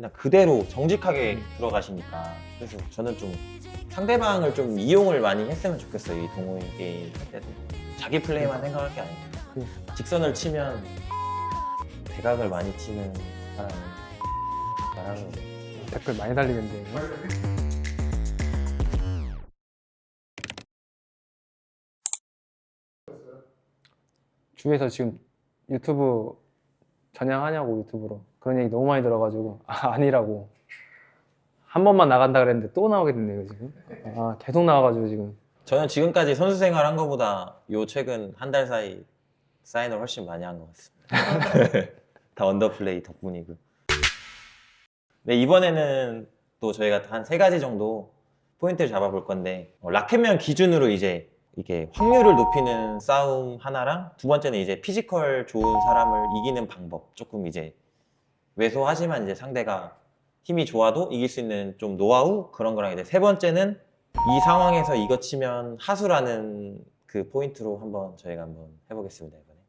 그냥 그대로 정직하게 들어가시니까. 그래서 저는 좀 상대방을 좀 이용을 많이 했으면 좋겠어요. 이 동호인 게임 할 때도 자기 플레이만 생각할 게 아니고 직선을 치면 대각을 많이 치는 사람은 말하는 거죠. 댓글 많이 달리는데. 주위에서 지금 유튜브 전향하냐고 유튜브로 그런 얘기 너무 많이 들어가지고 아니라고. 한 번만 나간다 그랬는데 또 나오게 됐네요 지금. 계속 나와가지고 지금. 저는 지금까지 선수 생활 한 것보다 요 최근 한 달 사이 사인을 훨씬 많이 한 것 같습니다. 다 언더플레이 덕분이고. 네, 이번에는 또 저희가 한 3가지 정도 포인트를 잡아볼 건데 라켓면 기준으로 이제 이게 확률을 높이는 싸움 하나랑 두 번째는 이제 피지컬 좋은 사람을 이기는 방법, 조금 이제 왜소하지만 이제 상대가 힘이 좋아도 이길 수 있는 좀 노하우 그런 거랑 이제 세 번째는 이 상황에서 이거 치면 하수라는 그 포인트로 한번 저희가 한번 해보겠습니다. 이번에.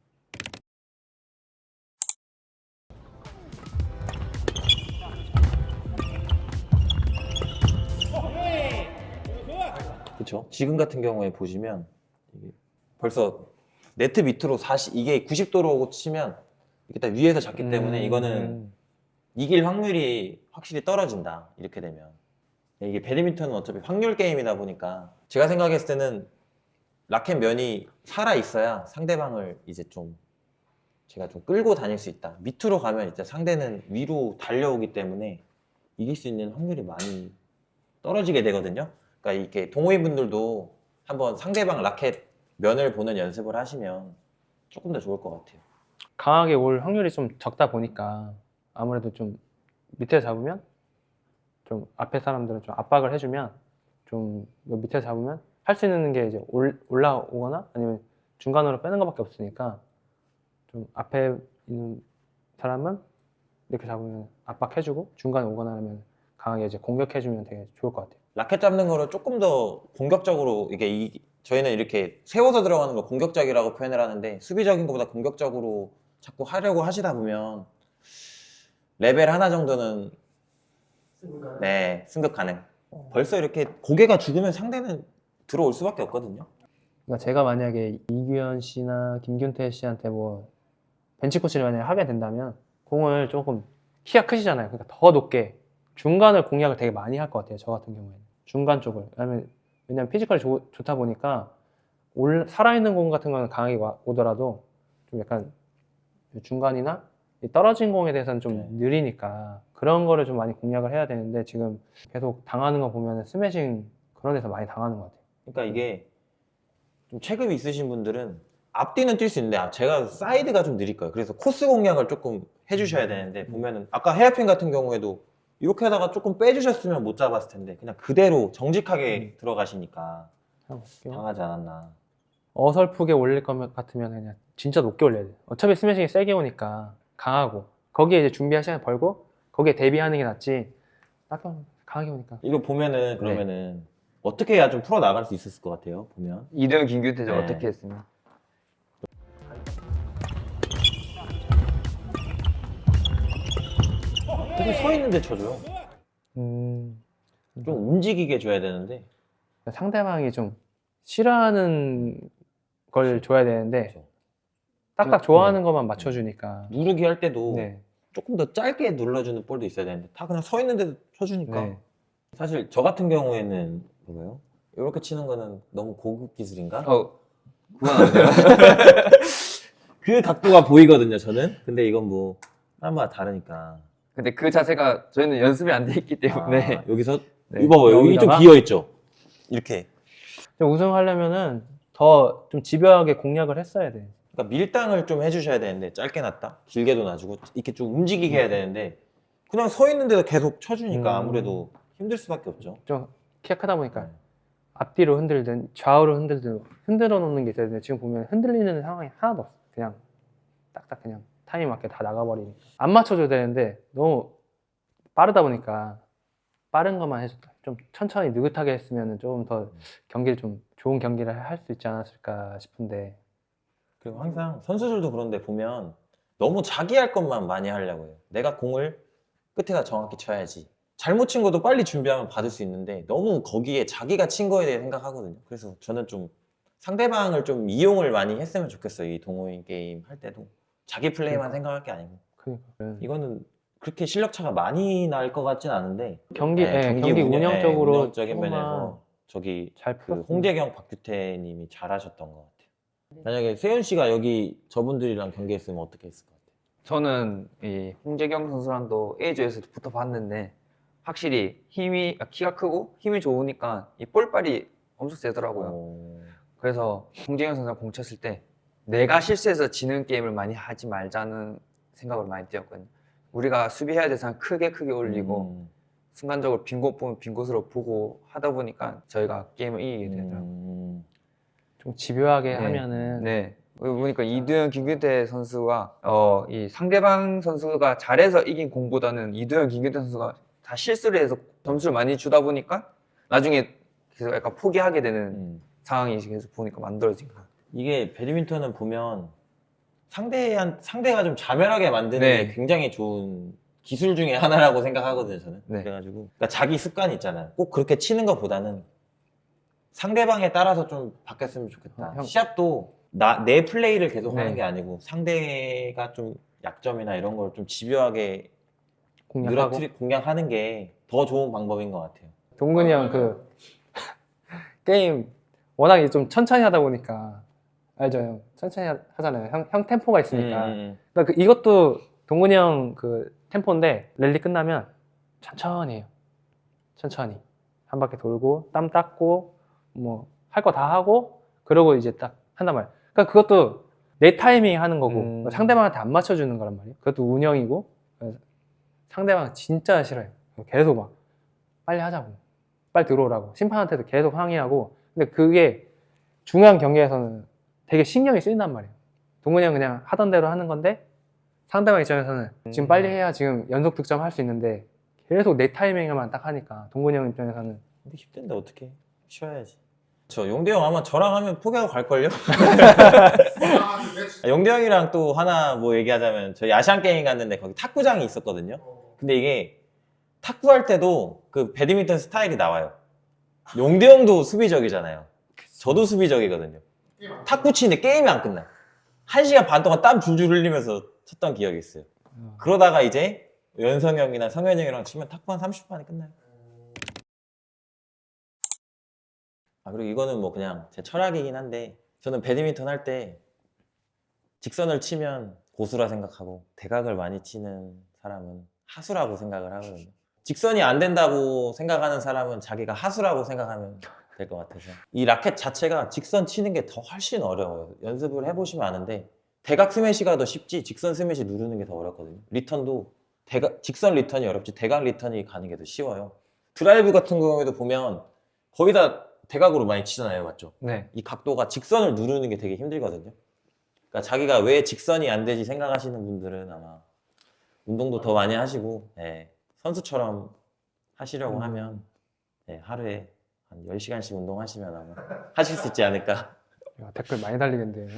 그렇죠. 지금 같은 경우에 보시면 이게 벌써 네트 밑으로 40 이게 90도로 치면 이게 딱 위에서 잡기 때문에 이거는 이길 확률이 확실히 떨어진다. 이렇게 되면 이게 배드민턴은 어차피 확률 게임이다 보니까 제가 생각했을 때는 라켓 면이 살아 있어야 상대방을 이제 좀 제가 좀 끌고 다닐 수 있다. 밑으로 가면 이제 상대는 위로 달려오기 때문에 이길 수 있는 확률이 많이 떨어지게 되거든요. 그러니까 이렇게 동호인분들도 한번 상대방 라켓 면을 보는 연습을 하시면 조금 더 좋을 것 같아요. 강하게 올 확률이 좀 적다 보니까 아무래도 좀 밑에 잡으면 좀 앞에 사람들은 좀 압박을 해주면 좀 밑에 잡으면 할 수 있는 게 이제 올라오거나 아니면 중간으로 빼는 것밖에 없으니까 좀 앞에 있는 사람은 이렇게 잡으면 압박해주고 중간에 오거나 하면 강하게 이제 공격해주면 되게 좋을 것 같아요. 라켓 잡는 거를 조금 더 공격적으로 이게 저희는 이렇게 세워서 들어가는 걸 공격적이라고 표현을 하는데 수비적인 것보다 공격적으로 자꾸 하려고 하시다 보면 레벨 하나 정도는 네, 승급 가능. 벌써 이렇게 고개가 죽으면 상대는 들어올 수밖에 없거든요. 그러니까 제가 만약에 이규현 씨나 김균태 씨한테 뭐 벤치 코치를 만약에 하게 된다면 공을 조금 키가 크시잖아요. 그러니까 더 높게 중간을 공략을 되게 많이 할 것 같아요. 저 같은 경우에는 중간 쪽을. 왜냐면 피지컬이 좋다 보니까 살아있는 공 같은 거는 강하게 오더라도 좀 약간 중간이나 이 떨어진 공에 대해서는 좀 느리니까 그런 거를 좀 많이 공략을 해야 되는데 지금 계속 당하는 거 보면 스매싱 그런 데서 많이 당하는 것 같아요. 그러니까 이게 좀 체급이 있으신 분들은 앞뒤는 뛸 수 있는데 제가 사이드가 좀 느릴 거예요. 그래서 코스 공략을 조금 해주셔야 되는데 보면은 아까 헤어핀 같은 경우에도 이렇게 하다가 조금 빼주셨으면 못 잡았을 텐데 그냥 그대로 정직하게 들어가시니까 당하지 않았나. 어설프게 올릴 것 같으면 그냥 진짜 높게 올려야 돼요. 어차피 스매싱이 세게 오니까 강하고 거기에 이제 준비할 시간 벌고 거기에 대비하는 게 낫지 약간 강하게 오니까. 이거 보면은 그러면은 어떻게 해야 좀 풀어 나갈 수 있었을 것 같아요. 보면 이등 김규태전 네. 어떻게 했으면? 계속 서 있는데 쳐줘요. 좀 움직이게 줘야 되는데 상대방이 좀 싫어하는 걸 줘야 되는데 그렇죠. 딱딱 좋아하는 것만 맞춰주니까. 누르기 할 때도 네. 조금 더 짧게 눌러주는 볼도 있어야 되는데 다 그냥 서 있는데도 쳐주니까 네. 사실 저 같은 경우에는 뭐예요? 이렇게 치는 거는 너무 고급 기술인가? 그만하세요. 그 각도가 보이거든요 저는. 근데 이건 뭐 사람마다 다르니까. 근데 그 자세가 저희는 연습이 안 돼 있기 때문에 여기서 네. 이거 봐봐요. 여기 좀 여기다가 비어있죠? 이렇게. 좀 우승하려면은 더 좀 집요하게 공략을 했어야 돼. 그러니까 밀당을 좀 해주셔야 되는데 짧게 놨다 길게도 놔주고 이렇게 좀 움직이게 해야 되는데 그냥 서 있는데도 계속 쳐주니까 아무래도 힘들 수밖에 없죠. 좀 키가 크다 보니까 앞뒤로 흔들든 좌우로 흔들든 흔들어 놓는 게 있어야 되는데 지금 보면 흔들리는 상황이 하나도 없어. 그냥 딱딱 그냥 타이밍 맞게 다 나가버리니까 안 맞춰줘야 되는데 너무 빠르다 보니까 빠른 것만 해줬다. 좀 천천히 느긋하게 했으면 좀 더 경기를 좀 좋은 경기를 할 수 있지 않았을까 싶은데. 그리고 항상 선수들도 그런데 보면 너무 자기 할 것만 많이 하려고 해요. 내가 공을 끝에다 정확히 쳐야지. 잘못 친 것도 빨리 준비하면 받을 수 있는데 너무 거기에 자기가 친 거에 대해 생각하거든요. 그래서 저는 좀 상대방을 좀 이용을 많이 했으면 좋겠어요. 이 동호인 게임 할 때도 자기 플레이만 생각할 게 아니고. 그러니까 이거는 그렇게 실력 차가 많이 날 것 같진 않은데 경기 네, 경기 운영적으로 운영적인 조금만 면에서 저기 잘 그 풀었으면 홍재경 박규태님이 잘하셨던 것 같아요. 만약에 세윤 씨가 여기 저분들이랑 경기했으면 어떻게 했을 것 같아요? 저는 이 홍재경 선수랑도 A조에서 붙어봤는데 확실히 키가 크고 힘이 좋으니까 이 볼빨이 엄청 세더라고요. 그래서 홍재경 선수가 공 쳤을 때 내가 실수해서 지는 게임을 많이 하지 말자는 생각을 많이 뛰었거든요. 우리가 수비해야 될 상황 크게 올리고 순간적으로 빈 곳 보면 빈 곳으로 보고 하다 보니까 저희가 게임을 이기게 되더라고요. 좀 집요하게 네. 하면은 네. 여기 보니까 이두현, 김균태 선수가 이 상대방 선수가 잘해서 이긴 공보다는 이두현, 김균태 선수가 다 실수를 해서 점수를 많이 주다 보니까 나중에 계속 약간 포기하게 되는 상황이 계속 보니까 만들어진 거예요. 이게 배드민턴은 보면 상대가 좀 자멸하게 만드는 네. 게 굉장히 좋은 기술 중에 하나라고 생각하거든요, 저는. 네. 그래가지고 그러니까 자기 습관이 있잖아요. 꼭 그렇게 치는 것보다는 상대방에 따라서 좀 바뀌었으면 좋겠다. 형. 시합도 내 플레이를 계속 하는 네. 게 아니고 상대가 좀 약점이나 이런 걸 좀 집요하게 공략하고 공략하는 게 더 좋은 방법인 것 같아요. 동근이 형 그 게임 워낙 이제 좀 천천히 하다 보니까 알죠 형? 천천히 하잖아요. 형 템포가 있으니까. 그러니까 이것도 동근이 형 그 템포인데 랠리 끝나면 천천히 해요. 천천히 한 바퀴 돌고 땀 닦고 뭐 할 거 다 하고 그러고 이제 딱 한단 말이에요. 그러니까 그것도 내 타이밍 하는 거고 상대방한테 안 맞춰주는 거란 말이에요. 그것도 운영이고 상대방 진짜 싫어요. 계속 막 빨리 하자고 빨리 들어오라고 심판한테도 계속 항의하고. 근데 그게 중요한 경기에서는 되게 신경이 쓰인단 말이에요. 동근이 형 그냥 하던 대로 하는 건데 상대방 입장에서는 지금 빨리 해야 지금 연속 득점 할 수 있는데 계속 내 타이밍에만 딱 하니까 동근이 형 입장에서는 근데 힘든데 어떻게 쉬어야지. 저 용대 형 아마 저랑 하면 포기하고 갈걸요? 용대 형이랑 또 하나 뭐 얘기하자면 저희 아시안 게임 갔는데 거기 탁구장이 있었거든요. 근데 이게 탁구할 때도 그 배드민턴 스타일이 나와요. 용대 형도 수비적이잖아요. 저도 수비적이거든요. 탁구 치는데 게임이 안 끝나요. 1시간 반 동안 땀 줄줄 흘리면서 쳤던 기억이 있어요. 그러다가 이제 연성 형이나 성현 형이랑 치면 탁구 한 30분 만에 끝나요. 그리고 이거는 뭐 그냥 제 철학이긴 한데 저는 배드민턴 할 때 직선을 치면 고수라 생각하고 대각을 많이 치는 사람은 하수라고 생각을 하거든요. 직선이 안 된다고 생각하는 사람은 자기가 하수라고 생각하면 될 것 같아서. 이 라켓 자체가 직선 치는 게 더 훨씬 어려워요. 연습을 해보시면 아는데 대각 스매시가 더 쉽지 직선 스매시 누르는 게 더 어렵거든요. 리턴도 직선 리턴이 어렵지 대각 리턴이 가는 게 더 쉬워요. 드라이브 같은 경우에도 보면 거의 다 대각으로 많이 치잖아요, 맞죠? 네. 이 각도가 직선을 누르는 게 되게 힘들거든요. 그러니까 자기가 왜 직선이 안 되지 생각하시는 분들은 아마 운동도 더 많이 하시고 선수처럼 하시려고 하면 하루에 한 10시간씩 운동하시면 아마 하실 수 있지 않을까. 야, 댓글 많이 달리겠는데.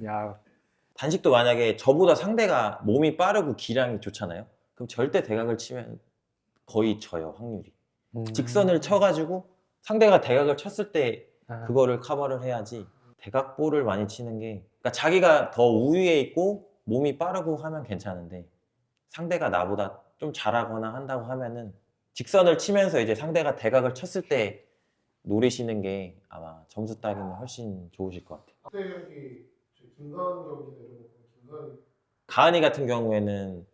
야, 단식도 만약에 저보다 상대가 몸이 빠르고 기량이 좋잖아요. 그럼 절대 대각을 치면 거의 져요, 확률이. 직선을 쳐가지고 상대가 대각을 쳤을 때 그거를 커버를 해야지. 대각볼을 많이 치는 게 그러니까 자기가 더 우위에 있고 몸이 빠르고 하면 괜찮은데 상대가 나보다 좀 잘하거나 한다고 하면은 직선을 치면서 이제 상대가 대각을 쳤을 때 노리시는 게 아마 점수 따기는 훨씬 좋으실 것 같아요. 그때 경기 김가은 경기 내려놓고 김가은 가은이 같은 경우에는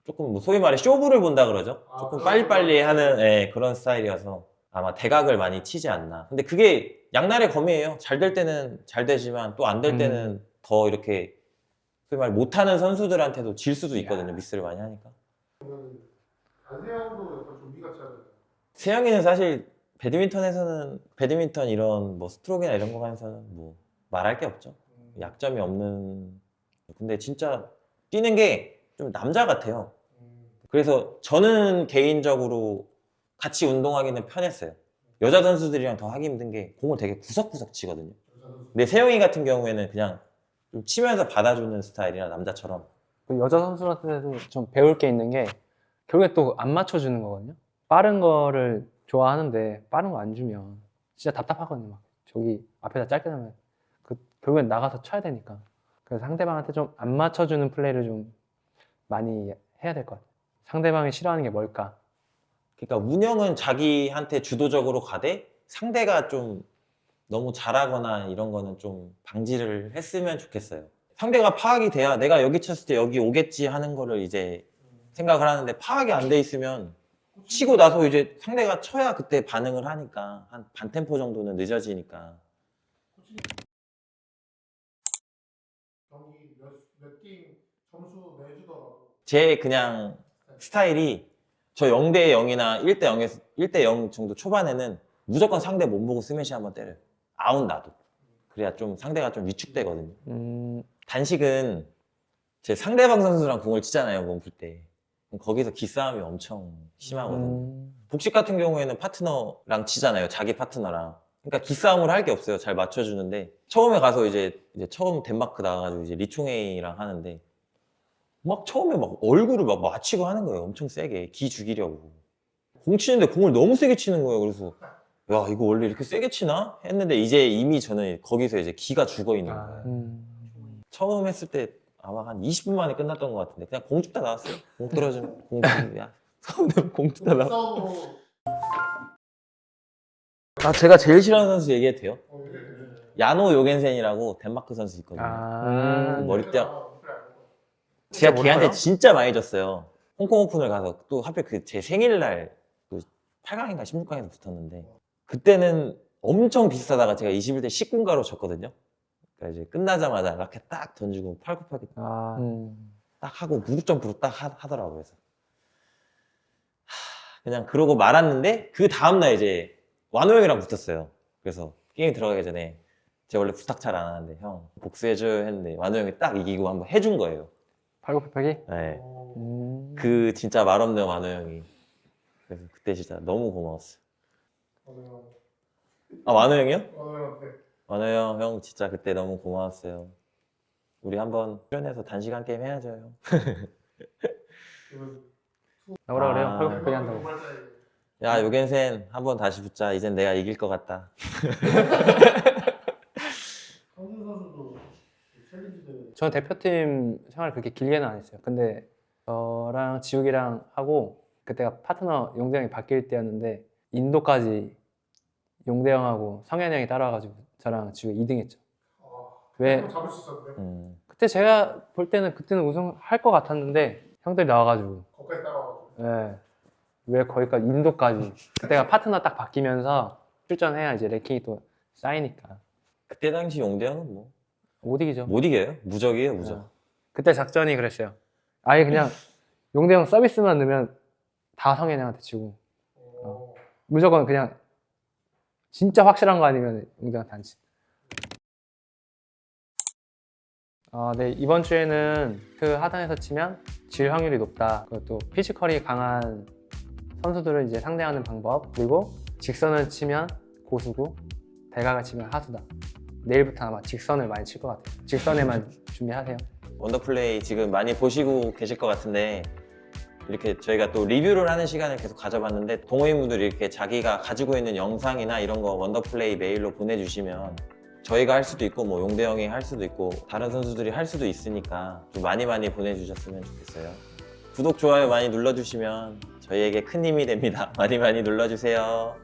조금 뭐 소위 말해 쇼부를 본다 그러죠. 조금 빨리빨리 하는 그런 스타일이어서 아마 대각을 많이 치지 않나. 근데 그게 양날의 검이에요. 잘 될 때는 잘 되지만 또 안 될 때는 더 이렇게 소위 말해 못하는 선수들한테도 질 수도 있거든요. 미스를 많이 하니까. 안세영도 약간 좀비같이 하잖아요. 세영이는 사실 배드민턴 이런 뭐 스트로크나 이런 거 관해서는 뭐 말할 게 없죠. 약점이 없는. 근데 진짜 뛰는 게 좀 남자 같아요. 그래서 저는 개인적으로 같이 운동하기는 편했어요. 여자 선수들이랑 더 하기 힘든 게 공을 되게 구석구석 치거든요. 근데 세영이 같은 경우에는 그냥 좀 치면서 받아주는 스타일이라 남자처럼. 그 여자 선수한테도 좀 배울 게 있는 게 결국에 또 안 맞춰주는 거거든요. 빠른 거를 좋아하는데 빠른 거 안 주면 진짜 답답하거든요. 막 저기 앞에다 짧게 나면 결국엔 나가서 쳐야 되니까. 그래서 상대방한테 좀 안 맞춰주는 플레이를 좀 많이 해야 될 것 같아요. 상대방이 싫어하는 게 뭘까? 그러니까 운영은 자기한테 주도적으로 가되 상대가 좀 너무 잘하거나 이런 거는 좀 방지를 했으면 좋겠어요. 상대가 파악이 돼야 내가 여기 쳤을 때 여기 오겠지 하는 거를 이제 생각을 하는데 파악이 안 돼 있으면 치고 나서 이제 상대가 쳐야 그때 반응을 하니까 한 반 템포 정도는 늦어지니까. 경기 몇 게임 점수 내주더라고. 제 그냥 스타일이 저 0대 0이나 1대 0에서 1대 0 정도 초반에는 무조건 상대 못 보고 스매시 한번 때려요. 아웃 나도. 그래야 좀 상대가 좀 위축되거든요. 단식은 제 상대방 선수랑 공을 치잖아요, 몸풀 때. 그럼 거기서 기싸움이 엄청 심하거든요. 복식 같은 경우에는 파트너랑 치잖아요, 자기 파트너랑. 그러니까 기싸움을 할 게 없어요. 잘 맞춰주는데 처음에 가서 이제 처음 덴마크 나가가지고 이제 리총에이랑 하는데 막 처음에 막 얼굴을 막 맞히고 하는 거예요. 엄청 세게 기 죽이려고. 공 치는데 공을 너무 세게 치는 거예요. 그래서 야 이거 원래 이렇게 세게 치나? 했는데 이제 이미 저는 거기서 이제 기가 죽어 있는 거예요. 처음 했을 때 아마 한 20분 만에 끝났던 것 같은데 그냥 공 줍다 나왔어요. 공 떨어지면 공 줍다 야 서운해 공 줍다 나와. 싸움으로 아 제가 제일 싫어하는 선수 얘기해도 돼요? 이게 야노 요겐센이라고 덴마크 선수 있거든요. 머리띠 제가 걔한테 진짜 많이 졌어요. 홍콩 오픈을 가서 또 하필 그 제 생일날 그 8강인가 16강에서 붙었는데 그때는 엄청 비슷하다가 제가 21대 19가로 졌거든요. 그러니까 이제 끝나자마자 라켓 딱 던지고 팔굽혀펴기 딱 하고 무릎 점프로 딱 하더라고요. 그래서 그냥 그러고 말았는데 그 다음날 이제 완호 형이랑 붙었어요. 그래서 게임 들어가기 전에 제가 원래 부탁 잘 안 하는데 형 복수해줘요 했는데 완호 형이 딱 이기고 한번 해준 거예요. 팔굽혀펴기? 네. 그 진짜 말없는 완호 형이. 그래서 그때 진짜 너무 고마웠어요. 아 완호 형이요? 완호 형 진짜 그때 너무 고마웠어요. 우리 한번 출연해서 단시간 게임 해야죠 형. 나오라 그래요. 아. 팔굽혀펴기 한다고. 야 요겐센 한번 다시 붙자. 이젠 내가 이길 것 같다. 황준 선수도 챌린지 대회 저는 대표팀 생활 그렇게 길게는 안 했어요. 근데 저랑 지욱이랑 하고 그때가 파트너 용대 형이 바뀔 때였는데 인도까지 용대 형하고 성현이 형이 따라와가지고 저랑 지욱이 2등 했죠. 왜? 잡을 수 있었는데 그때 제가 볼 때는 그때는 우승할 것 같았는데 형들이 나와가지고 거기까지 따라와가지고 예. 왜 거기까지 인도까지 그때가 파트너 딱 바뀌면서 출전해야 이제 랭킹이 또 쌓이니까 그때 당시 용대형은 뭐 못 이기죠. 못 이겨요. 무적이에요 무적. 그때 작전이 그랬어요. 아예 그냥 용대 형 서비스만 넣으면 다 성현이 형한테 치고 무조건 그냥 진짜 확실한 거 아니면 용대 형한테 안 치. 네, 이번 주에는 그 하단에서 치면 질 확률이 높다. 그것도 피지컬이 강한 선수들을 이제 상대하는 방법, 그리고 직선을 치면 고수고 대각을 치면 하수다. 내일부터 아마 직선을 많이 칠 것 같아요. 직선에만 준비하세요. 원더플레이 지금 많이 보시고 계실 것 같은데 이렇게 저희가 또 리뷰를 하는 시간을 계속 가져봤는데 동호인분들이 이렇게 자기가 가지고 있는 영상이나 이런 거 원더플레이 메일로 보내주시면 저희가 할 수도 있고 뭐 용대 형이 할 수도 있고 다른 선수들이 할 수도 있으니까 좀 많이 보내주셨으면 좋겠어요. 구독, 좋아요 많이 눌러주시면 저희에게 큰 힘이 됩니다. 많이 눌러주세요.